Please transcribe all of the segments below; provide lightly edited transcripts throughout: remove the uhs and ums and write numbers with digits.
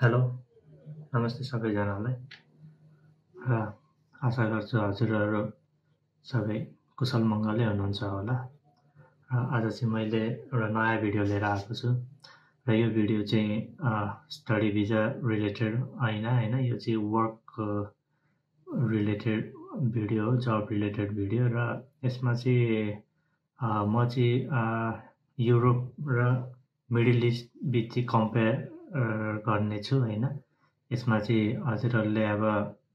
Hello, नमस्ते सबैजनालाई र आशा गर्छु हजुरहरू सबै कुशल मङ्गलै हुनुहुन्छ होला। र आज चाहिँ मैले एउटा नयाँ भिडियो लिएर आएको छु र यो भिडियो चाहिँ स्टडी भिजा रिलेटेड होइन, यो चाहिँ वर्क रिलेटेड भिडियो हो, जब रिलेटेड भिडियो। र यसमा चाहिँ म चाहिँ युरोप र मिडल इस्ट बिच चाहिँ कम्पेयर गर्नेछु होइन। यसमा चाहिँ हजुरहरूले अब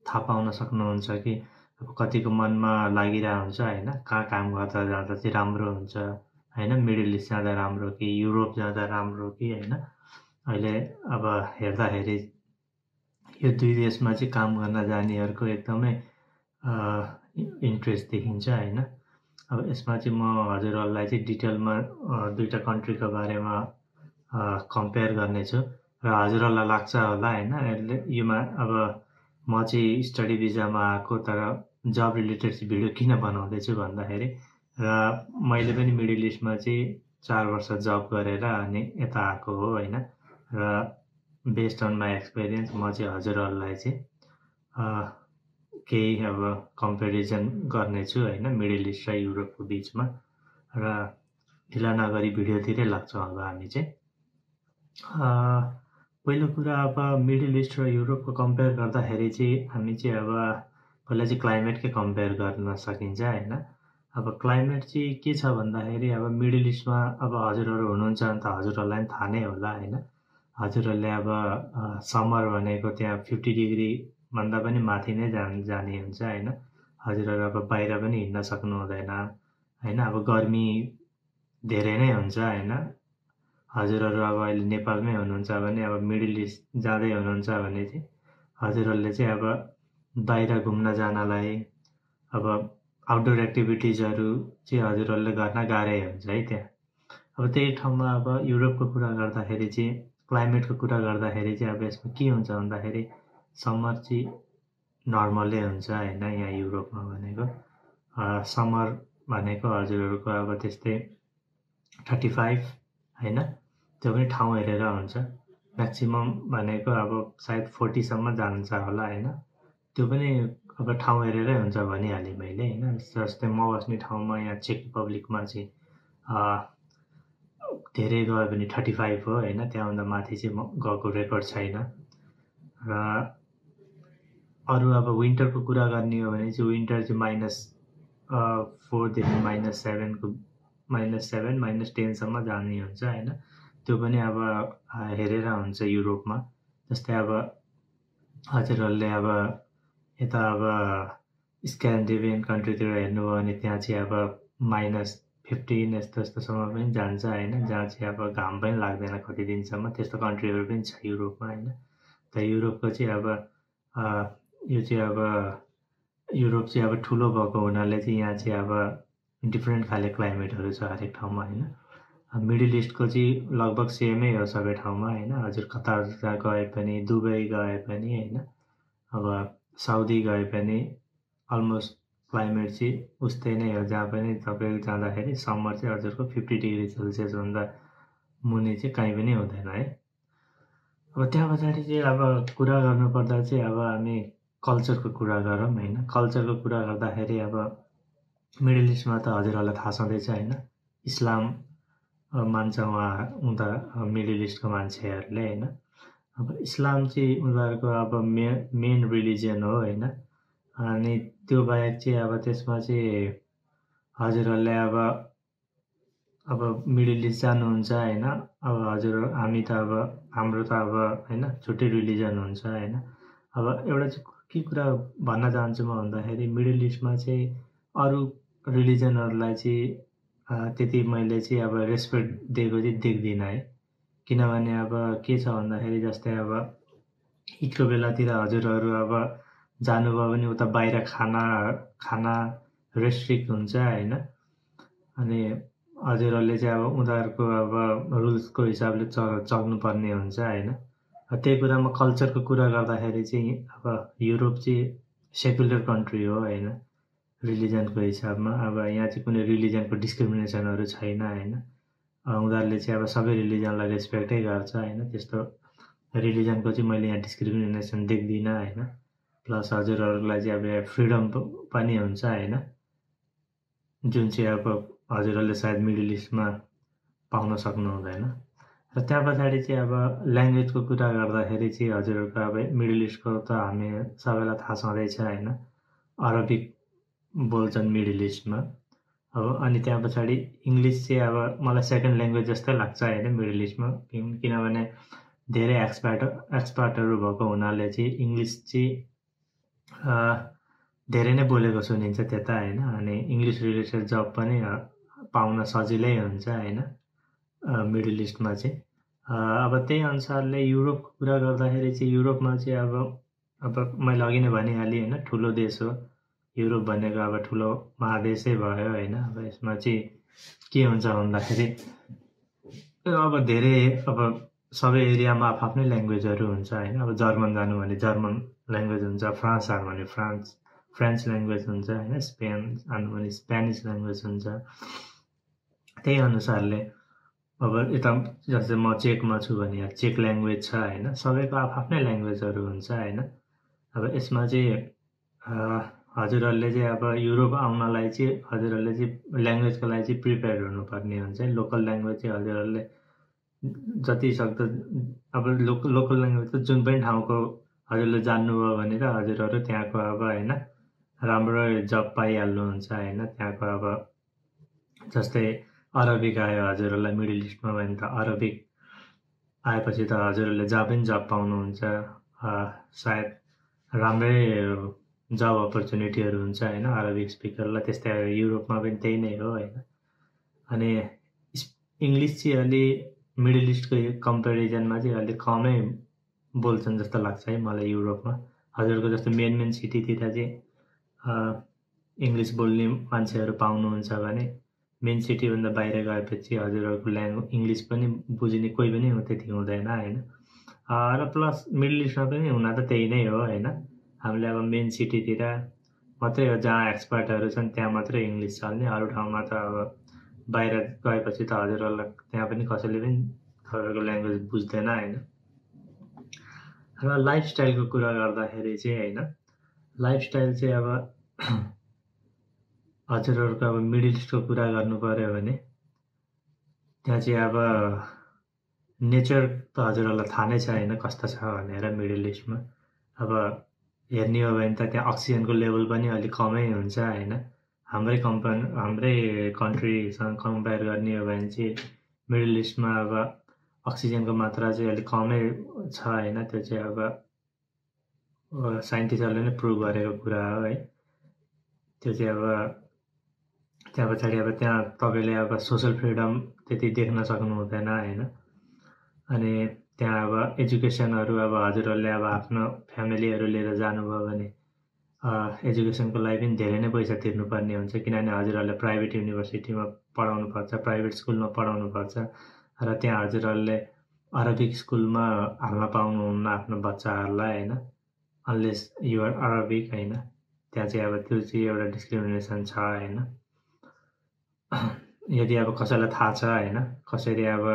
थाहा पाउन सक्नुहुन्छ कि अब कतिको मनमा लागिरहेको हुन्छ होइन, कहाँ काम गर्दा जाँदा चाहिँ राम्रो हुन्छ होइन, मिडल इस्ट जाँदा राम्रो कि युरोप जाँदा राम्रो कि होइन। अहिले अब हेर्दाखेरि यो दुई देशमा चाहिँ काम गर्न जानेहरूको एकदमै इन्ट्रेस्ट देखिन्छ होइन। अब यसमा चाहिँ म हजुरहरूलाई चाहिँ डिटेलमा दुईवटा कन्ट्रीको बारेमा कम्पेयर गर्नेछु र हजुरहरूलाई लाग्छ होला होइन योमा अब म चाहिँ स्टडी भिजामा आएको तर जब रिलेटेड चाहिँ भिडियो किन बनाउँदैछु भन्दाखेरि र मैले पनि मिडल इस्टमा चाहिँ 4 वर्ष जब गरेर अनि यता आएको हो होइन। र बेस्ड अन माई एक्सपिरियन्स म चाहिँ हजुरहरूलाई चाहिँ केही अब कम्पेरिजन गर्नेछु होइन मिडल इस्ट र युरोपको बिचमा। र ढिला नगरी भिडियोतिरै लाग्छौँ अब हामी चाहिँ। पहिलो कुरा अब मिडल इस्ट र युरोपको कम्पेयर गर्दाखेरि चाहिँ हामी चाहिँ अब पहिला चाहिँ क्लाइमेटकै कम्पेयर गर्न सकिन्छ होइन। अब क्लाइमेट चाहिँ के छ भन्दाखेरि अब मिडल इस्टमा अब हजुरहरू हुनुहुन्छ भने त हजुरहरूलाई पनि थाहा नै होला होइन। हजुरहरूले अब समर भनेको त्यहाँ 50 डिग्रीभन्दा पनि माथि नै जाने हुन्छ होइन। हजुरहरू अब बाहिर पनि हिँड्न सक्नु हुँदैन होइन। अब गर्मी धेरै नै हुन्छ होइन। हजुरहरू अब अहिले नेपालमै हुनुहुन्छ भने अब मिडल इस्ट जाँदै हुनुहुन्छ भने चाहिँ हजुरहरूले चाहिँ अब बाहिर घुम्न जानलाई अब आउटडोर एक्टिभिटिजहरू चाहिँ हजुरहरूले गर्न गाह्रै हुन्छ है त्यहाँ। अब त्यही ठाउँमा अब युरोपको कुरा गर्दाखेरि चाहिँ क्लाइमेटको कुरा गर्दाखेरि चाहिँ अब यसमा के हुन्छ भन्दाखेरि समर चाहिँ नर्मलै हुन्छ होइन। यहाँ युरोपमा भनेको समर भनेको हजुरहरूको अब त्यस्तै 35 होइन, त्यो पनि ठाउँ हेरेर हुन्छ। म्याक्सिमम् भनेको अब सायद 40सम्म जान्छ होला होइन। त्यो पनि अब ठाउँ हेरेरै हुन्छ भनिहालेँ मैले होइन। जस्तै म बस्ने ठाउँमा यहाँ चेक रिपब्लिकमा चाहिँ धेरै गयो भने 35 हो होइन, त्यहाँभन्दा माथि चाहिँ म गएको रेकर्ड छैन। र अरू अब विन्टरको कुरा गर्ने हो भने चाहिँ विन्टर चाहिँ -4 देखि -7 -10सम्म जाने हुन्छ होइन। त्यो पनि अब हेरेर हुन्छ युरोपमा। जस्तै अब हजुरहरूले अब यता अब स्क्यान्डिनेभियन कन्ट्रीतिर हेर्नुभयो भने त्यहाँ चाहिँ अब -15 यस्तोसम्म पनि जान्छ होइन, जहाँ चाहिँ अब घाम पनि लाग्दैन कति दिनसम्म। त्यस्तो कन्ट्रीहरू पनि छ युरोपमा होइन। त युरोपको चाहिँ अब यो चाहिँ अब युरोप चाहिँ अब ठुलो भएको हुनाले चाहिँ यहाँ चाहिँ अब डिफ्रेन्ट खाले क्लाइमेटहरू छ हरेक ठाउँमा होइन। मिडल इस्टको चाहिँ लगभग सेमै हो सबै ठाउँमा होइन। हजुर कतार गए पनि, दुबई गए पनि होइन, अब साउदी गए पनि अलमोस्ट क्लाइमेट चाहिँ उस्तै नै हो। जहाँ पनि तपाईँ जाँदाखेरि समर चाहिँ हजुरको 50 डिग्री सेल्सियसभन्दा मुनि चाहिँ कहीँ पनि हुँदैन है। अब त्यहाँ पछाडि चाहिँ अब कुरा गर्नुपर्दा चाहिँ अब हामी कल्चरको कुरा गरौँ होइन। कल्चरको कुरा गर्दाखेरि अब मिडल इस्टमा त हजुरहरूलाई थाहा छँदैछ होइन, इस्लाम मान्छ उता मिडल इस्टको मान्छेहरूले होइन। अब इस्लाम चाहिँ उनीहरूको अब मेन रिलिजन हो होइन। अनि त्यो बाहेक चाहिँ अब त्यसमा चाहिँ हजुरहरूले अब मिडल इस्ट जानुहुन्छ होइन। अब हजुर हामी त अब हाम्रो त अब होइन छुट्टै रिलिजन हुन्छ होइन। अब एउटा चाहिँ के कुरा भन्न चाहन्छु म भन्दाखेरि मिडल इस्टमा चाहिँ अरू रिलिजनहरूलाई चाहिँ त्यति मैले चाहिँ अब रेस्पेक्ट दिएको चाहिँ देख्दिनँ है। किनभने अब के छ भन्दाखेरि जस्तै अब ईदको बेलातिर हजुरहरू अब जानुभयो भने उता बाहिर खाना रेस्ट्रिक्ट हुन्छ होइन। अनि हजुरहरूले चाहिँ अब उनीहरूको अब रुल्सको हिसाबले चल्नुपर्ने हुन्छ होइन। त्यही कुरामा कल्चरको कुरा गर्दाखेरि चाहिँ अब युरोप चाहिँ सेकुलर कन्ट्री हो होइन, रिलिजनको हिसाबमा। अब यहाँ चाहिँ कुनै रिलिजनको डिस्क्रिमिनेसनहरू छैन होइन। उनीहरूले चाहिँ अब सबै रिलिजनलाई रेस्पेक्टै गर्छ होइन, त्यस्तो रिलिजनको चाहिँ मैले यहाँ डिस्क्रिमिनेसन देख्दिनँ होइन। प्लस हजुरहरूलाई चाहिँ अब फ्रिडम पनि हुन्छ होइन, जुन चाहिँ अब हजुरहरूले सायद मिडल इस्टमा पाउन सक्नु हुँदैन। र त्यहाँ पछाडि चाहिँ अब ल्याङ्ग्वेजको कुरा गर्दाखेरि चाहिँ हजुरहरूको अब मिडल इस्टको त हामी सबैलाई थाहा छँदैछ होइन, अरबिक बोल्छन् मिडल इस्टमा। अब अनि त्यहाँ पछाडि इङ्ग्लिस चाहिँ अब मलाई सेकेन्ड ल्याङ्ग्वेज जस्तै लाग्छ होइन मिडल इस्टमा, किनभने धेरै एक्सपर्टहरू भएको हुनाले चाहिँ इङ्ग्लिस चाहिँ धेरै नै बोलेको सुनिन्छ त्यता होइन। अनि इङ्ग्लिस रिलेटेड जब पनि पाउन सजिलै हुन्छ होइन मिडल इस्टमा चाहिँ। अब त्यही अनुसारले युरोपको कुरा गर्दाखेरि चाहिँ युरोपमा चाहिँ अब मैले अघि नै भनिहालेँ होइन, ठुलो देश हो युरोप भनेको, अब ठुलो महादेशै भयो होइन। अब यसमा चाहिँ के हुन्छ भन्दाखेरि अब धेरै अब सबै एरियामा आफ्नै ल्याङ्ग्वेजहरू हुन्छ होइन। अब जर्मन जानु भने जर्मन ल्याङ्ग्वेज हुन्छ, फ्रान्स जानु भने फ्रेन्च ल्याङ्ग्वेज हुन्छ होइन, स्पेन जानु भने स्पेनिस ल्याङ्ग्वेज हुन्छ। त्यही अनुसारले अब यता जस्तै म चेकमा छु भने यहाँ चेक ल्याङ्ग्वेज छ होइन, सबैको आफ्नै ल्याङ्ग्वेजहरू हुन्छ होइन। अब यसमा चाहिँ हजुरहरूले चाहिँ अब युरोप आउनलाई चाहिँ हजुरहरूले चाहिँ ल्याङ्ग्वेजको लागि चाहिँ प्रिपेयर हुनुपर्ने हुन्छ। लोकल ल्याङ्ग्वेज चाहिँ हजुरहरूले जति सक्दो अब लोकल ल्याङ्ग्वेज त जुन पनि ठाउँको हजुरले जान्नुभयो भने त हजुरहरू त्यहाँको अब होइन राम्रो जब पाइहाल्नुहुन्छ होइन। त्यहाँको अब जस्तै अरबिक आयो हजुरहरूलाई मिडल इस्टमा भने त अरबिक आएपछि त हजुरहरूले जहाँ पनि जब पाउनुहुन्छ, सायद राम्रै जब अपर्च्युनिटीहरू हुन्छ होइन अरबिक स्पिकरलाई। त्यस्तै युरोपमा पनि त्यही नै हो होइन। अनि इङ्ग्लिस चाहिँ अलि मिडल इस्टको कम्पेरिजनमा चाहिँ अलिक कमै बोल्छन् जस्तो लाग्छ है मलाई युरोपमा। हजुरको जस्तो मेन सिटीतिर चाहिँ इङ्ग्लिस बोल्ने मान्छेहरू पाउनुहुन्छ भने मेन सिटीभन्दा बाहिर गएपछि हजुरहरूको इङ्ग्लिस पनि बुझ्ने कोही पनि त्यति हुँदैन होइन। र प्लस मिडल इस्टमा पनि हुन त त्यही नै हो होइन। हामीले अब मेन सिटीतिर मात्रै हो जहाँ एक्सपर्टहरू छन् त्यहाँ मात्रै इङ्ग्लिस चल्ने, अरू ठाउँमा त अब बाहिर गएपछि त हजुरहरूलाई त्यहाँ पनि कसैले पनि तपाईँको ल्याङ्ग्वेज बुझ्दैन होइन। र लाइफस्टाइलको कुरा गर्दाखेरि चाहिँ होइन, लाइफस्टाइल चाहिँ अब हजुरहरूको अब मिडल इस्टको कुरा गर्नु पऱ्यो भने त्यहाँ चाहिँ अब नेचर त हजुरहरूलाई थाहा नै छ होइन कस्तो छ भनेर मिडल इस्टमा। अब हेर्ने हो भने त त्यहाँ अक्सिजनको लेभल पनि अलिक कमै हुन्छ होइन। हाम्रै कन्ट्रीसँग कम्पेयर गर्ने हो भने चाहिँ मिडल इस्टमा अब अक्सिजनको मात्रा चाहिँ अलिक कमै छ होइन। त्यो चाहिँ अब साइन्टिस्टहरूले नै प्रुभ गरेको कुरा हो है। त्यो चाहिँ अब त्यहाँ पछाडि अब त्यहाँ तपाईँले अब सोसल फ्रिडम त्यति देख्न सक्नु हुँदैन होइन। अनि त्यहाँ अब एजुकेसनहरू अब हजुरहरूले अब आफ्नो फ्यामिलीहरू लिएर जानुभयो भने एजुकेसनको लागि पनि धेरै नै पैसा तिर्नुपर्ने हुन्छ, किनभने हजुरहरूले प्राइभेट युनिभर्सिटीमा पढाउनुपर्छ, प्राइभेट स्कुलमा पढाउनुपर्छ। र त्यहाँ हजुरहरूले अरबिक स्कुलमा हाल्न पाउनुहुन्न आफ्नो बच्चाहरूलाई होइन, अनलेस युआर अरबिक होइन। त्यहाँ चाहिँ अब त्यो चाहिँ एउटा डिस्क्रिमिनेसन छ होइन। यदि अब कसैलाई थाहा छ होइन कसरी अब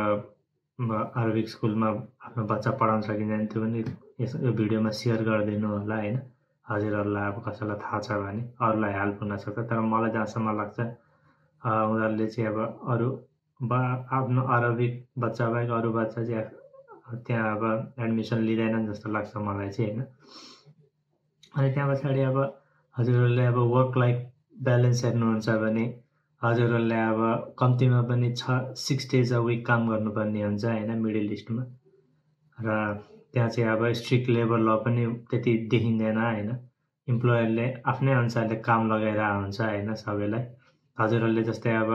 अरबिक स्कुलमा आफ्नो बच्चा पढाउन सकिँदैन त्यो पनि यो भिडियोमा सेयर गरिदिनु होला होइन। हजुरहरूलाई अब कसैलाई थाहा छ भने अरूलाई हेल्प हुनसक्छ। तर मलाई जहाँसम्म लाग्छ उनीहरूले चाहिँ अब अरू आफ्नो अरबिक बच्चा बाहेक अरू बच्चा चाहिँ त्यहाँ अब एडमिसन लिँदैनन् जस्तो लाग्छ मलाई चाहिँ होइन। अनि त्यहाँ पछाडि अब हजुरहरूले अब वर्क लाइफ ब्यालेन्स हेर्नुहुन्छ भने हजुरहरूले अब कम्तीमा पनि 6 days a week काम गर्नुपर्ने हुन्छ होइन मिडल इस्टमा। र त्यहाँ चाहिँ अब स्ट्रिक्ट लेबर ल पनि त्यति देखिँदैन होइन। इम्प्लोयरले आफ्नै अनुसारले काम लगाइरहेको हुन्छ होइन सबैलाई। हजुरहरूले जस्तै अब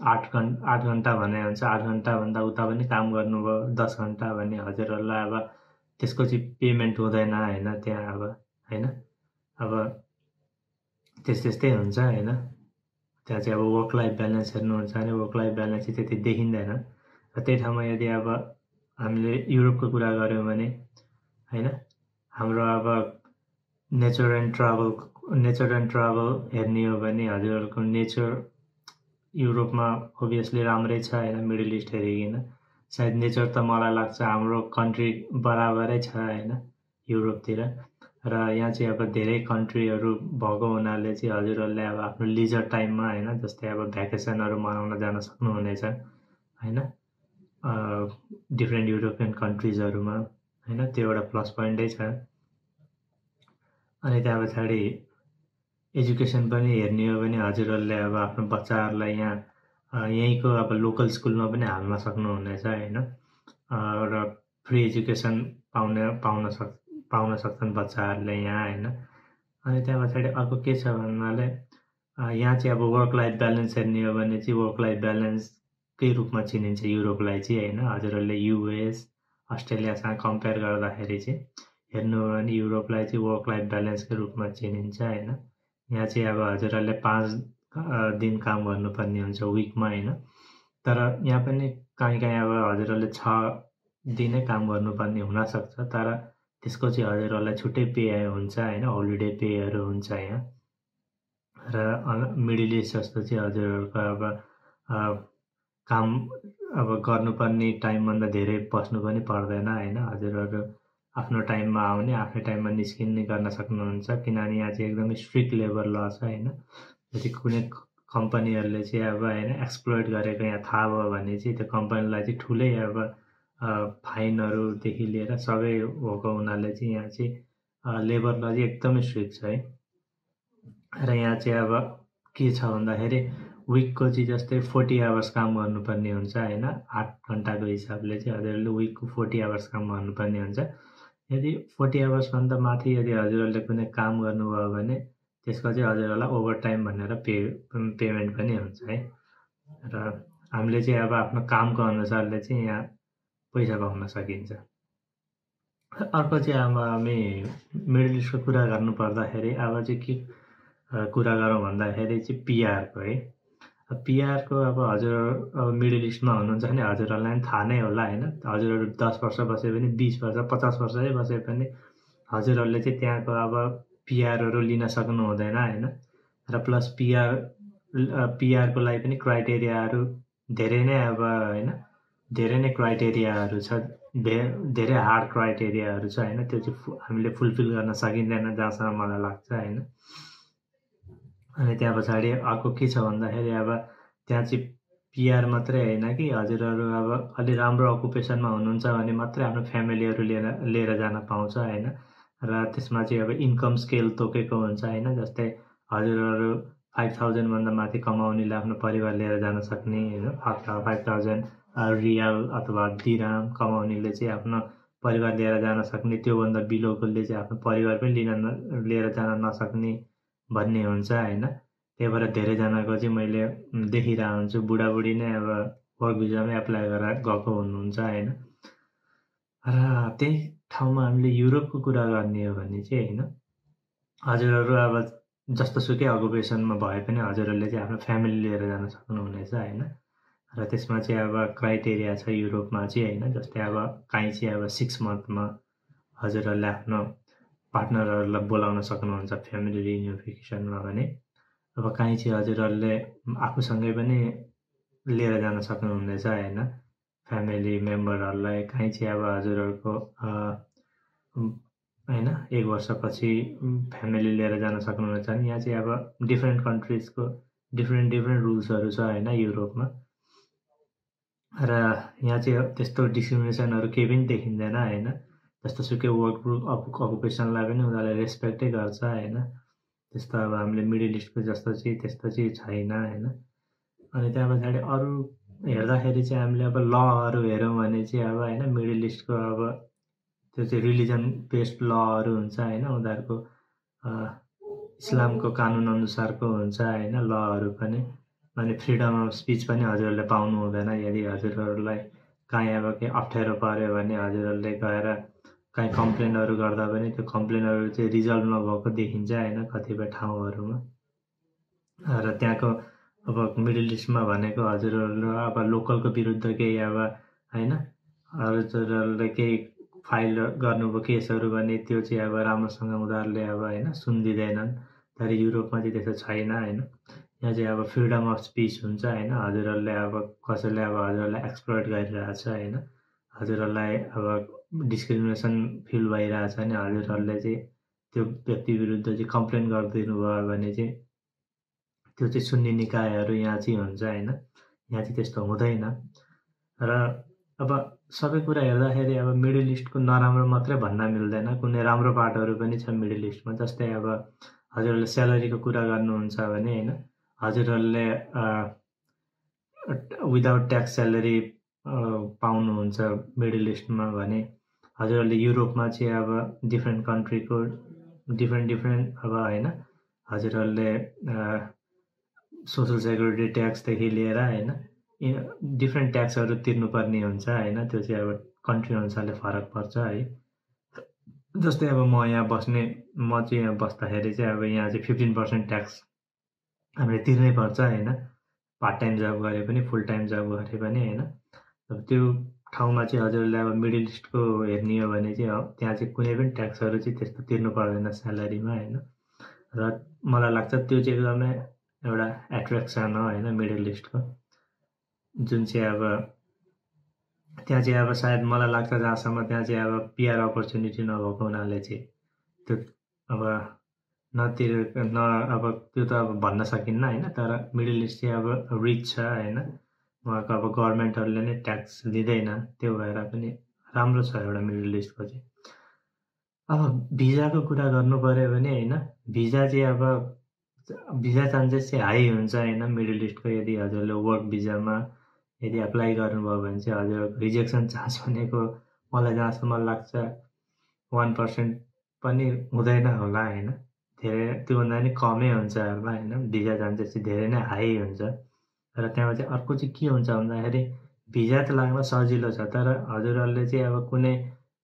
8 घन्टा भने हुन्छ, 8 घन्टाभन्दा उता पनि काम गर्नुभयो 10 घन्टा भने हजुरहरूलाई अब त्यसको चाहिँ पेमेन्ट हुँदैन होइन त्यहाँ अब होइन। अब त्यस्तै हुन्छ होइन। त्यहाँ चाहिँ अब वर्क लाइफ ब्यालेन्स हेर्नुहुन्छ भने वर्क लाइफ ब्यालेन्स चाहिँ त्यति देखिँदैन। र त्यही ठाउँमा यदि अब हामीले युरोपको कुरा गऱ्यौँ भने होइन, हाम्रो अब नेचर एन्ड ट्राभल हेर्ने हो भने हजुरहरूको नेचर युरोपमा ओभियसली राम्रै छ होइन मिडल इस्ट हेरिकन। सायद नेचर त मलाई लाग्छ हाम्रो कन्ट्री बराबरै छ होइन युरोपतिर। र यहाँ चाहिँ अब धेरै कन्ट्रीहरू भएको हुनाले चाहिँ हजुरहरूले अब आफ्नो लिजर टाइममा होइन जस्तै अब भ्याकेसनहरू मनाउन जान सक्नुहुनेछ होइन डिफ्रेन्ट युरोपियन कन्ट्रिजहरूमा होइन, त्यो एउटा प्लस पोइन्टै छ। अनि त्यहाँ पछाडि एजुकेसन पनि हेर्ने हो भने हजुरहरूले अब आफ्नो बच्चाहरूलाई यहीँको अब लोकल स्कुलमा पनि हाल्न सक्नुहुनेछ होइन, र फ्री एजुकेसन पाउन सक्छन् बच्चाहरूले यहाँ होइन। अनि त्यहाँ पछाडि अर्को के छ भन्नाले यहाँ चाहिँ अब वर्क लाइफ ब्यालेन्स हेर्ने हो भने चाहिँ वर्क लाइफ ब्यालेन्सकै रूपमा चिनिन्छ युरोपलाई चाहिँ होइन। हजुरहरूले युएस अस्ट्रेलियासँग कम्पेयर गर्दाखेरि चाहिँ हेर्नु हो भने युरोपलाई चाहिँ वर्क लाइफ ब्यालेन्सकै रूपमा चिनिन्छ होइन। यहाँ चाहिँ अब हजुरहरूले 5 दिन काम गर्नुपर्ने हुन्छ विकमा होइन, तर यहाँ पनि काहीँ अब हजुरहरूले 6 दिनै काम गर्नुपर्ने हुनसक्छ, तर त्यसको चाहिँ हजुरहरूलाई छुट्टै पे हुन्छ होइन, होलिडे पेहरू हुन्छ यहाँ। र मिडल इस्ट जस्तो चाहिँ हजुरहरूको अब काम अब गर्नुपर्ने टाइमभन्दा धेरै बस्नु पनि पर्दैन होइन। हजुरहरू आफ्नो टाइममा आउने आफ्नै टाइममा निस्किने गर्न सक्नुहुन्छ, किनभने यहाँ चाहिँ एकदमै स्ट्रिक्ट लेबर ल छ होइन। यदि कुनै कम्पनीहरूले चाहिँ अब होइन एक्सप्लोइट गरेको यहाँ थाहा भयो भने चाहिँ त्यो कम्पनीलाई चाहिँ ठुलै अब फाइनहरूदेखि लिएर सबै भएको हुनाले चाहिँ यहाँ चाहिँ लेबर ल चाहिँ एकदमै स्ट्रिक्ट छ है। र यहाँ चाहिँ अब के छ भन्दाखेरि विकको चाहिँ जस्तै 40 आवर्स काम गर्नुपर्ने हुन्छ होइन, 8 घन्टाको हिसाबले चाहिँ हजुरहरूले विकको 40 आवर्स काम गर्नुपर्ने हुन्छ। यदि 40 आवर्सभन्दा माथि यदि हजुरहरूले कुनै काम गर्नुभयो भने त्यसको चाहिँ हजुरहरूलाई ओभर टाइम भनेर पेमेन्ट पनि हुन्छ है। र हामीले चाहिँ अब आफ्नो कामको अनुसारले चाहिँ यहाँ पैसा पाउन सकिन्छ। अर्को चाहिँ अब हामी मिडल इस्टको कुरा गर्नु पर्दाखेरि अब चाहिँ के कुरा गरौँ भन्दाखेरि चाहिँ पिआरको है। पिआरको अब हजुर अब मिडल इस्टमा हुनुहुन्छ भने हजुरहरूलाई पनि थाहा नै होला होइन। हजुरहरू 10 वर्ष बसे पनि 20 वर्ष 50 वर्षै बसे पनि हजुरहरूले चाहिँ त्यहाँको अब पिआरहरू लिन सक्नु हुँदैन होइन। र प्लस पिआरको लागि पनि क्राइटेरियाहरू धेरै नै अब होइन, धेरै नै क्राइटेरियाहरू छ, धेरै हार्ड क्राइटेरियाहरू छ होइन। त्यो चाहिँ हामीले फुलफिल गर्न सकिँदैन जहाँसम्म मलाई लाग्छ होइन। अनि त्यहाँ पछाडि अर्को के छ भन्दाखेरि अब त्यहाँ चाहिँ पिआर मात्रै होइन कि हजुरहरू अब अलि राम्रो अकुपेसनमा हुनुहुन्छ भने मात्रै आफ्नो फ्यामिलीहरू लिएर जान पाउँछ होइन। र त्यसमा चाहिँ अब इन्कम स्केल तोकेको हुन्छ होइन, जस्तै हजुरहरू 5000भन्दा माथि कमाउनेले आफ्नो परिवार लिएर जान सक्ने होइन, 5000 रियाल अथवा दिराम कमाउनेले चाहिँ आफ्नो परिवार लिएर जान सक्ने, त्योभन्दा बिलोकोले चाहिँ आफ्नो परिवार पनि लिएर जान नसक्ने भन्ने हुन्छ होइन। त्यही भएर धेरैजनाको चाहिँ मैले देखिरहेको हुन्छु बुढाबुढी नै अब वर्क भिजामै एप्लाई गरेर गएको हुनुहुन्छ होइन। र त्यही ठाउँमा हामीले युरोपको कुरा गर्ने हो भने चाहिँ होइन, हजुरहरू अब जस्तो सुकै अकुपेसनमा भए पनि हजुरहरूले चाहिँ आफ्नो फ्यामिली लिएर जान सक्नुहुनेछ होइन। र त्यसमा चाहिँ अब क्राइटेरिया छ युरोपमा चाहिँ होइन, जस्तै अब काहीँ चाहिँ अब 6 मन्थमा हजुरहरूले आफ्नो पार्टनरहरूलाई बोलाउन सक्नुहुन्छ फ्यामिली रियुनिफिकेसनमा भने। अब काहीँ चाहिँ हजुरहरूले आफूसँगै पनि लिएर जान सक्नुहुनेछ होइन फ्यामिली मेम्बरहरूलाई। काहीँ चाहिँ अब हजुरहरूको होइन 1 वर्षपछि फ्यामिली लिएर जान सक्नुहुनेछ नि। यहाँ चाहिँ अब डिफ्रेन्ट कन्ट्रिजको डिफ्रेन्ट रुल्सहरू छ होइन युरोपमा। र यहाँ चाहिँ त्यस्तो डिस्क्रिमिनेसनहरू केही पनि देखिँदैन होइन। जस्तो सुकै वर्क अकुपेसनलाई पनि उनीहरूले रेस्पेक्टै गर्छ होइन। त्यस्तो अब हामीले मिडल इस्टको जस्तो चाहिँ त्यस्तो चाहिँ छैन होइन। अनि त्यहाँ पछाडि अरू हेर्दाखेरि चाहिँ हामीले अब लहरू हेऱ्यौँ भने चाहिँ अब होइन मिडल इस्टको अब त्यो चाहिँ रिलिजन बेस्ड लहरू हुन्छ होइन, उनीहरूको इस्लामको कानुन अनुसारको हुन्छ होइन लहरू पनि। अनि फ्रिडम अफ स्पिच पनि हजुरहरूले पाउनु हुँदैन। यदि हजुरहरूलाई काहीँ अब केही अप्ठ्यारो पऱ्यो भने हजुरहरूले गएर काहीँ कम्प्लेनहरू गर्दा पनि त्यो कम्प्लेनहरू चाहिँ रिजल्भ नभएको देखिन्छ होइन कतिपय ठाउँहरूमा। र त्यहाँको अब मिडल इस्टमा भनेको हजुरहरू अब लोकलको विरुद्ध केही अब होइन हजुरहरूले केही फाइल गर्नुभयो केसहरू भने त्यो चाहिँ अब राम्रोसँग उनीहरूले अब होइन सुनिदिँदैनन्। तर युरोपमा चाहिँ त्यस्तो छैन होइन। यहाँ चाहिँ अब फ्रिडम अफ स्पिच हुन्छ होइन, हजुरहरूले अब कसैले अब हजुरहरूलाई एक्सप्लोइट गरिरहेछ होइन, हजुरहरूलाई अब डिस्क्रिमिनेसन फिल भइरहेछ भने हजुरहरूले चाहिँ त्यो व्यक्ति विरुद्ध चाहिँ कम्प्लेन गरिदिनु भयो भने चाहिँ त्यो चाहिँ सुन्ने निकायहरू यहाँ चाहिँ हुन्छ होइन, यहाँ चाहिँ त्यस्तो हुँदैन। र अब सबै कुरा हेर्दाखेरि अब मिडल इस्टको नराम्रो मात्रै भन्न मिल्दैन, कुनै राम्रो पाटोहरू पनि छ मिडल इस्टमा। जस्तै अब हजुरहरूले स्यालेरीको कुरा गर्नुहुन्छ भने होइन, हजुरहरूले विदाउट ट्याक्स स्यालेरी पाउनुहुन्छ मिडल इस्टमा भने हजुरहरूले युरोपमा चाहिँ अब डिफ्रेन्ट कन्ट्रीको डिफ्रेन्ट अब होइन, हजुरहरूले सोसल सेक्युरिटी ट्याक्सदेखि लिएर होइन डिफ्रेन्ट ट्याक्सहरू तिर्नुपर्ने हुन्छ होइन, त्यो चाहिँ अब कन्ट्री अनुसारले फरक पर्छ है। जस्तै अब म चाहिँ यहाँ बस्दाखेरि चाहिँ अब यहाँ चाहिँ 15% ट्याक्स हामीले तिर्नै पर्छ होइन, पार्ट टाइम जब गरे पनि फुल टाइम जब गरे पनि होइन। अब त्यो ठाउँमा चाहिँ हजुरले अब मिडल इस्टको हेर्ने हो भने चाहिँ त्यहाँ चाहिँ कुनै पनि ट्याक्सहरू चाहिँ त्यस्तो तिर्नु पर्दैन स्यालेरीमा होइन। र मलाई लाग्छ त्यो चाहिँ एकदमै एउटा एट्र्याक्सन हो होइन मिडल इस्टको, जुन चाहिँ अब त्यहाँ चाहिँ अब सायद मलाई लाग्छ जहाँसम्म त्यहाँ चाहिँ अब पिआर अपर्च्युनिटी नभएको हुनाले चाहिँ त्यो अब अब त्यो त अब भन्न सकिन्न होइन। तर मिडल इस्ट चाहिँ अब रिच छ होइन, उहाँको अब गभर्मेन्टहरूले नै ट्याक्स लिँदैन, त्यो भएर पनि राम्रो छ एउटा मिडल इस्टको चाहिँ। अब भिजाको कुरा गर्नु पऱ्यो भने होइन, भिजा चाहिँ अब भिजा चान्सेस चाहिँ हाई हुन्छ होइन मिडल इस्टको। यदि हजुरले वर्क भिजामा यदि एप्लाई गर्नुभयो भने चाहिँ हजुरको रिजेक्सन चान्स भनेको मलाई जहाँसम्म लाग्छ 1% पनि हुँदैन होला होइन, धेरै त्योभन्दा पनि कमै हुन्छ होला होइन। भिजा चान्सेस चाहिँ धेरै नै हाई हुन्छ। र त्यहाँ चाहिँ अर्को चाहिँ के हुन्छ भन्दाखेरि भिजा त लाग्न सजिलो छ, तर हजुरहरूले चाहिँ अब कुनै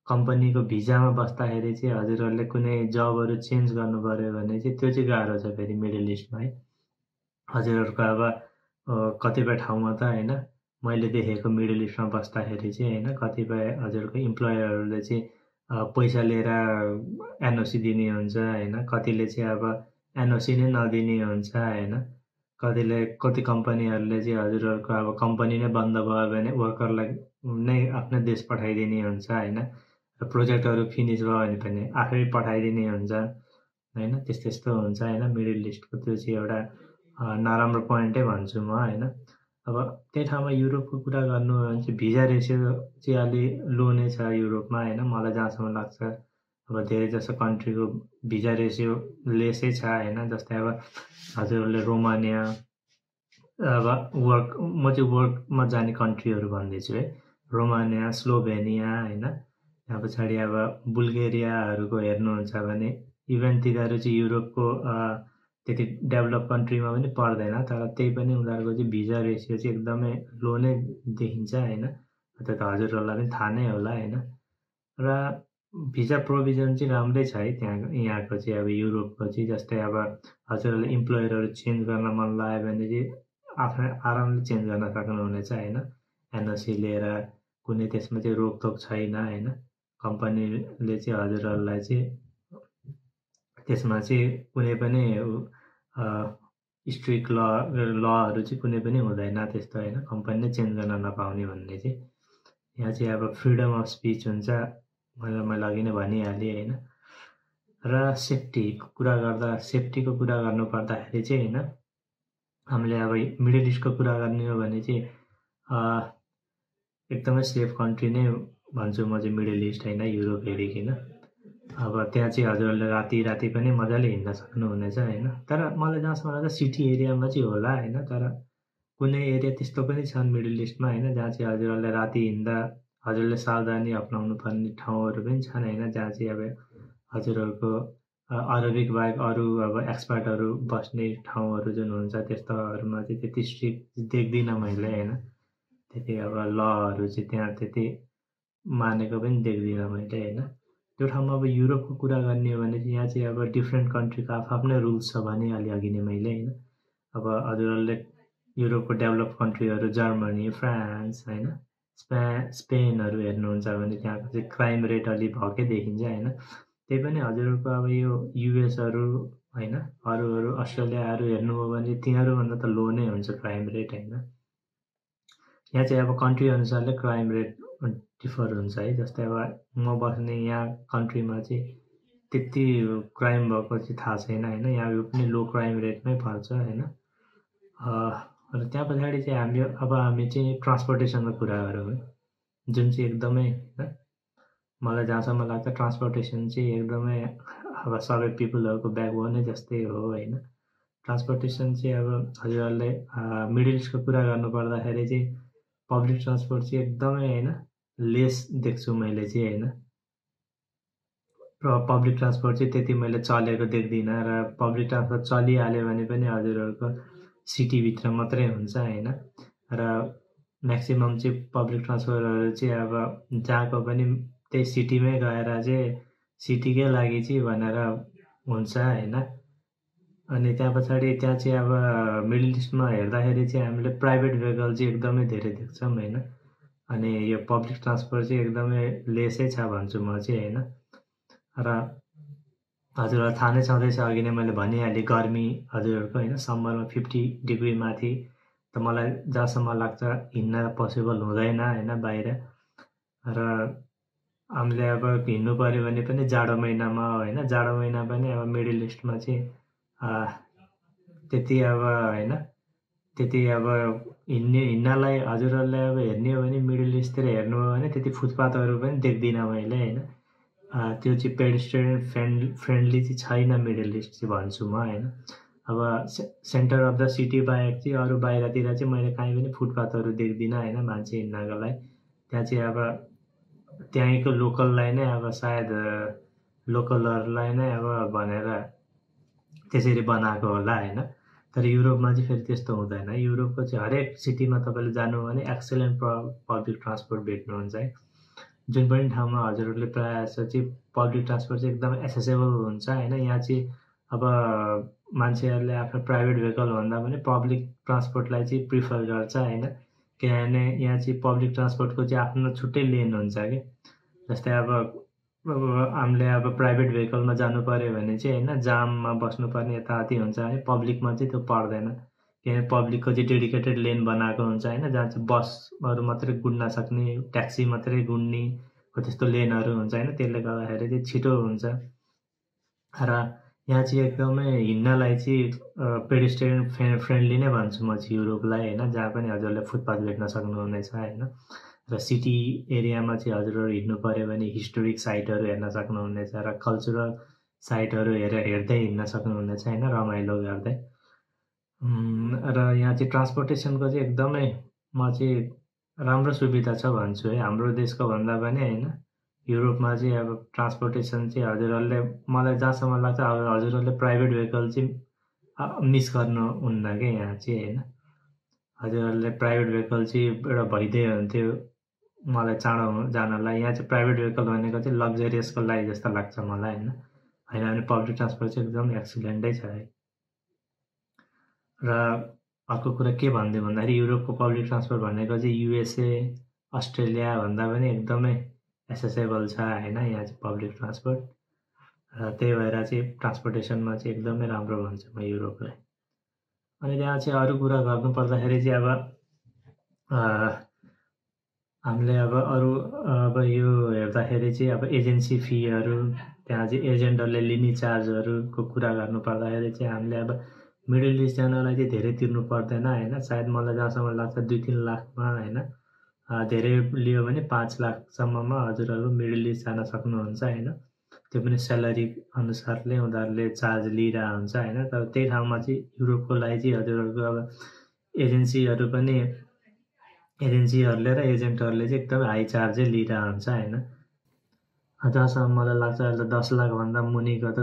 कम्पनीको भिजामा बस्दाखेरि चाहिँ हजुरहरूले कुनै जबहरू चेन्ज गर्नु पऱ्यो भने चाहिँ त्यो चाहिँ गाह्रो छ फेरि मिडल इस्टमा है। हजुरहरूको अब कतिपय ठाउँमा त होइन मैले देखेको मिडल इस्टमा बस्दाखेरि चाहिँ होइन, कतिपय हजुरको इम्प्लोयरहरूले चाहिँ पैसा लिएर एनओसी दिने हुन्छ होइन, कतिले चाहिँ अब एनओसी नै नदिने हुन्छ होइन, कति कम्पनीहरूले चाहिँ हजुरहरूको अब कम्पनी नै बन्द भयो भने वर्करलाई नै आफ्नै देश पठाइदिने हुन्छ होइन। र प्रोजेक्टहरू फिनिस भयो भने पनि आफै पठाइदिने हुन्छ होइन, त्यस्तो हुन्छ होइन मिडल इस्टको। त्यो चाहिँ एउटा नराम्रो पोइन्टै भन्छु म होइन। अब त्यही ठाउँमा युरोपको कुरा गर्नु हो भने चाहिँ भिजा रेसियो चाहिँ अलि लो नै छ युरोपमा होइन, मलाई जहाँसम्म लाग्छ। अब धेरै जसो कन्ट्रीको भिजा रेसियो लेसै छ होइन। जस्तै अब हजुरहरूले रोमानिया अब म चाहिँ वर्कमा जाने कन्ट्रीहरू भन्दैछु है, रोमानिया, स्लोभेनिया होइन, त्यहाँ पछाडि अब बुल्गेरियाहरूको हेर्नुहुन्छ भने इभन तिनीहरू चाहिँ युरोपको त्यति डेभलप कन्ट्रीमा पनि पर्दैन, तर त्यही पनि उनीहरूको चाहिँ भिजा रेसियो चाहिँ एकदमै लो नै देखिन्छ होइन। त्यो त हजुरहरूलाई पनि थाहा नै होला होइन। र भिजा प्रोभिजन चाहिँ राम्रै छ है यहाँको चाहिँ अब युरोपको चाहिँ। जस्तै अब हजुरहरूले इम्प्लोयरहरू चेन्ज गर्न मन लाग्यो भने चाहिँ आफ्नै आरामले चेन्ज गर्न सक्नुहुनेछ होइन, एनओसी लिएर कुनै त्यसमा चाहिँ रोकटोक छैन होइन। कम्पनीले चाहिँ हजुरहरूलाई चाहिँ त्यसमा चाहिँ कुनै पनि स्ट्रिक्ट लहरू चाहिँ कुनै पनि हुँदैन त्यस्तो होइन, कम्पनी नै चेन्ज गर्न नपाउने भन्ने चाहिँ। यहाँ चाहिँ अब फ्रिडम अफ स्पिच हुन्छ, मैले अघि नै भनिहालेँ होइन। र सेफ्टीको कुरा गर्नु पर्दाखेरि चाहिँ होइन, हामीले अब मिडल इस्टको कुरा गर्ने हो भने चाहिँ एकदमै सेफ कन्ट्री नै भन्छु म चाहिँ मिडल इस्ट होइन, युरोप हेरिकन। अब त्यहाँ चाहिँ हजुरहरूले राति पनि मजाले हिँड्न सक्नुहुनेछ होइन। तर मलाई जहाँसम्म लाग्छ सिटी एरियामा चाहिँ होला होइन, तर कुनै एरिया त्यस्तो पनि छन् मिडल इस्टमा होइन, जहाँ चाहिँ हजुरहरूले राति हिँड्दा हजुरले सावधानी अप्नाउनु पर्ने ठाउँहरू पनि छन् होइन, जहाँ चाहिँ अब हजुरहरूको अरबिक बाहेक अरू अब एक्सपर्टहरू बस्ने ठाउँहरू जुन हुन्छ त्यस्तोहरूमा चाहिँ त्यति स्ट्रिक्ट देख्दिनँ मैले होइन। त्यति अब लहरू चाहिँ त्यहाँ त्यति मानेको पनि देख्दिनँ मैले होइन। त्यो ठाउँमा अब युरोपको कुरा गर्ने हो भने चाहिँ यहाँ चाहिँ अब डिफ्रेन्ट कन्ट्रीको आफ्नै रुल्स छ भनिहालेँ अघि नै मैले होइन। अब हजुरहरूले युरोपको डेभलप कन्ट्रीहरू जर्मनी, फ्रान्स होइन, स्पेनहरू हेर्नुहुन्छ भने त्यहाँको चाहिँ क्राइम रेट अलि भएकै देखिन्छ होइन। त्यही पनि हजुरहरूको अब यो युएसहरू होइन। अरू अस्ट्रेलियाहरू हेर्नुभयो भने तिनीहरूभन्दा त लो नै हुन्छ क्राइम रेट होइन। यहाँ चाहिँ अब कन्ट्री अनुसारले क्राइम रेट डिफर हुन्छ है। जस्तै अब म बस्ने यहाँ कन्ट्रीमा चाहिँ त्यति क्राइम भएको चाहिँ थाहा छैन होइन। यहाँ यो पनि लो क्राइम रेटमै पर्छ होइन। र त्यहाँ पछाडि चाहिँ हामी चाहिँ ट्रान्सपोर्टेसनको कुरा गरौँ है, जुन चाहिँ एकदमै होइन मलाई जहाँसम्म लाग्छ ट्रान्सपोर्टेसन चाहिँ एकदमै अब सबै पिपुलहरूको ब्याकबोनै जस्तै हो होइन। ट्रान्सपोर्टेसन चाहिँ अब हजुरहरूले मिडल इस्टको कुरा गर्नुपर्दाखेरि चाहिँ पब्लिक ट्रान्सपोर्ट चाहिँ एकदमै होइन लेस देख्छु मैले चाहिँ होइन। र पब्लिक ट्रान्सपोर्ट चाहिँ त्यति मैले चलेको देख्दिनँ। र पब्लिक ट्रान्सपोर्ट चलिहाल्यो भने पनि हजुरहरूको सिटीभित्र मात्रै हुन्छ होइन। र म्याक्सिमम् चाहिँ पब्लिक ट्रान्सपोर्टहरू चाहिँ अब जहाँको पनि त्यही सिटीमै गएर चाहिँ सिटीकै लागि चाहिँ भनेर हुन्छ होइन। अनि त्यहाँ पछाडि त्यहाँ चाहिँ अब मिडल इस्टमा हेर्दाखेरि चाहिँ हामीले प्राइभेट भेहिकल चाहिँ एकदमै धेरै देख्छौँ होइन। अनि यो पब्लिक ट्रान्सपोर्ट चाहिँ एकदमै लेसै छ भन्छु म चाहिँ होइन। र हजुरहरूलाई थाहा नै छँदैछ, अघि नै मैले भनिहालेँ गर्मी हजुरहरूको होइन, समरमा 50 डिग्री माथि त मलाई जहाँसम्म लाग्छ हिँड्न पोसिबल हुँदैन होइन बाहिर। र हामीले अब हिँड्नु पऱ्यो भने पनि जाडो महिनामा होइन, जाडो महिना पनि अब मिडल इस्टमा चाहिँ त्यति अब होइन त्यति अब हिँड्नलाई हजुरहरूलाई अब हेर्ने हो भने मिडल इस्टतिर हेर्नु हो भने त्यति फुटपाथहरू पनि देख्दिनँ मैले होइन। त्यो चाहिँ पेडेस्ट्रियन फ्रेन्डली चाहिँ छैन मिडल इस्ट चाहिँ भन्छु म होइन। अब सेन्टर अफ द सिटी बाहेक चाहिँ अरू बाहिरतिर चाहिँ मैले कहीँ पनि फुटपाथहरू देख्दिनँ होइन मान्छे हिँड्नको लागि। त्यहाँ चाहिँ अब त्यहीँको लोकललाई नै अब सायद लोकलहरूलाई नै अब भनेर त्यसरी बनाएको होला होइन। तर युरोपमा चाहिँ फेरि त्यस्तो हुँदैन। युरोपको चाहिँ हरेक सिटीमा तपाईँले जानु हो भने एक्सेलेन्ट पब्लिक ट्रान्सपोर्ट भेट्नुहुन्छ है। जुन पनि ठाउँमा हजुरहरूले प्रायः जस्तो चाहिँ पब्लिक ट्रान्सपोर्ट चाहिँ एकदम एसेसेबल हुन्छ होइन। यहाँ चाहिँ अब मान्छेहरूले आफ्नो प्राइभेट भेहिकल भन्दा पनि पब्लिक ट्रान्सपोर्टलाई चाहिँ प्रिफर गर्छ होइन। किनभने यहाँ चाहिँ पब्लिक ट्रान्सपोर्टको चाहिँ आफ्नो छुट्टै लेन हुन्छ कि। जस्तै अब हामीले अब प्राइभेट भेहिकलमा जानु पऱ्यो भने चाहिँ होइन जाममा बस्नुपर्ने यताउति हुन्छ है। पब्लिकमा चाहिँ त्यो पर्दैन, किनभने पब्लिकको चाहिँ डेडिकेटेड लेन बनाएको हुन्छ होइन, जहाँ चाहिँ बसहरू मात्रै गुड्न सक्ने, ट्याक्सी मात्रै गुड्ने हो त्यस्तो लेनहरू हुन्छ होइन। त्यसले गर्दाखेरि चाहिँ छिटो हुन्छ। र यहाँ चाहिँ एकदमै हिँड्नलाई चाहिँ पेडेस्ट्रियन फ्रेन्डली नै भन्छु म चाहिँ युरोपलाई होइन, जहाँ पनि हजुरले फुटपाथ भेट्न सक्नुहुनेछ होइन। र सिटी एरियामा चाहिँ हजुरहरू हिँड्नु पऱ्यो भने हिस्टोरिक साइटहरू हेर्न सक्नुहुनेछ र कल्चरल साइटहरू हेर्दै हिँड्न सक्नुहुनेछ होइन, रमाइलो गर्दै। र यहाँ चाहिँ ट्रान्सपोर्टेसनको चाहिँ एकदमै म चाहिँ राम्रो सुविधा छ भन्छु है, हाम्रो देशको भन्दा पनि होइन। युरोपमा चाहिँ अब ट्रान्सपोर्टेसन चाहिँ हजुरहरूले मलाई जहाँसम्म लाग्छ हजुरहरूले प्राइभेट भेहिकल चाहिँ मिस गर्नुहुन्न क्या यहाँ चाहिँ होइन। हजुरहरूले प्राइभेट भेहिकल चाहिँ एउटा भइदिए हुन्थ्यो मलाई चाँडो जानलाई। यहाँ चाहिँ प्राइभेट भेहिकल भनेको चाहिँ लग्जरियसको लागि जस्तो लाग्छ मलाई होइन। होइन भने पब्लिक ट्रान्सपोर्ट चाहिँ एकदम एक्सिलेन्टै छ है। र अर्को कुरा के भनिदिउँ भन्दाखेरि युरोपको पब्लिक ट्रान्सपोर्ट भनेको चाहिँ युएसए अस्ट्रेलिया भन्दा पनि एकदमै एसेसेबल छ होइन यहाँ चाहिँ पब्लिक ट्रान्सपोर्ट। र त्यही भएर चाहिँ ट्रान्सपोर्टेसनमा चाहिँ एकदमै राम्रो भन्छु म युरोपलाई। अनि त्यहाँ चाहिँ अरू कुरा गर्नुपर्दाखेरि चाहिँ अब हामीले अब अरू अब यो हेर्दाखेरि चाहिँ अब एजेन्सी फीहरू, त्यहाँ चाहिँ एजेन्टहरूले लिने चार्जहरूको कुरा गर्नुपर्दाखेरि चाहिँ हामीले अब मिडल इस्ट जानलाई चाहिँ धेरै तिर्नु पर्दैन होइन। सायद मलाई जहाँसम्म लाग्छ 2-3 लाखमा होइन, धेरै लियो भने 5 लाखसम्ममा हजुरहरू मिडल इस्ट जान सक्नुहुन्छ होइन। त्यो पनि स्यालेरी अनुसारले उनीहरूले चार्ज लिइरहेको हुन्छ होइन। तर त्यही ठाउँमा चाहिँ युरोपको लागि चाहिँ हजुरहरूको अब एजेन्सीहरूले र एजेन्टहरूले चाहिँ एकदमै हाई चार्जै लिइरहेको हुन्छ होइन। जहाँसम्म मलाई लाग्छ अहिले 10 लाखभन्दा मुनिको त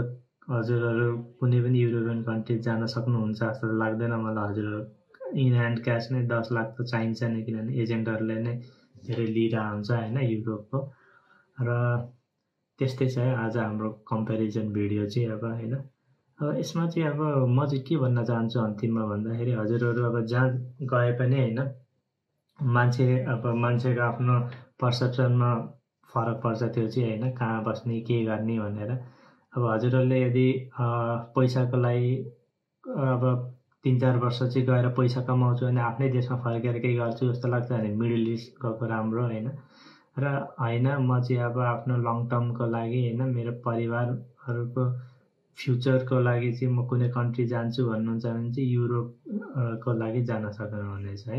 हजुरहरू कुनै पनि युरोपियन कन्ट्री जान सक्नुहुन्छ जस्तो लाग्दैन मलाई। हजुरहरू इन ह्यान्ड क्यास नै 10 लाख त चाहिन्छ नै, किनभने एजेन्टहरूले नै धेरै लिइरहेको हुन्छ होइन युरोपको। र त्यस्तै छ है आज हाम्रो कम्पेरिजन भिडियो चाहिँ अब होइन। अब यसमा चाहिँ अब म चाहिँ के भन्न चाहन्छु अन्तिममा भन्दाखेरि हजुरहरू अब जहाँ गए पनि होइन मान्छेको आफ्नो पर्सेप्सनमा फरक पर्छ त्यो चाहिँ होइन, कहाँ बस्ने के गर्ने भनेर। अब हजुरहरूले यदि पैसाको लागि अब 3-4 वर्ष चाहिँ गएर पैसा कमाउँछु अनि आफ्नै देशमा फर्केर केही गर्छु जस्तो लाग्छ भने मिडल इस्ट गएको राम्रो होइन। र होइन म चाहिँ अब आफ्नो लङ टर्मको लागि होइन मेरो परिवारहरूको फ्युचरको लागि चाहिँ म कुनै कन्ट्री जान्छु भन्नुहुन्छ भने चाहिँ युरोप को लागि जान सक्नुहुनेछ है।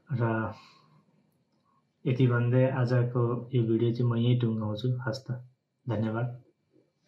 र यति भन्दै आजको यो भिडियो चाहिँ म यहीँ टुङ्गाउँछु। हस् त, धन्यवाद।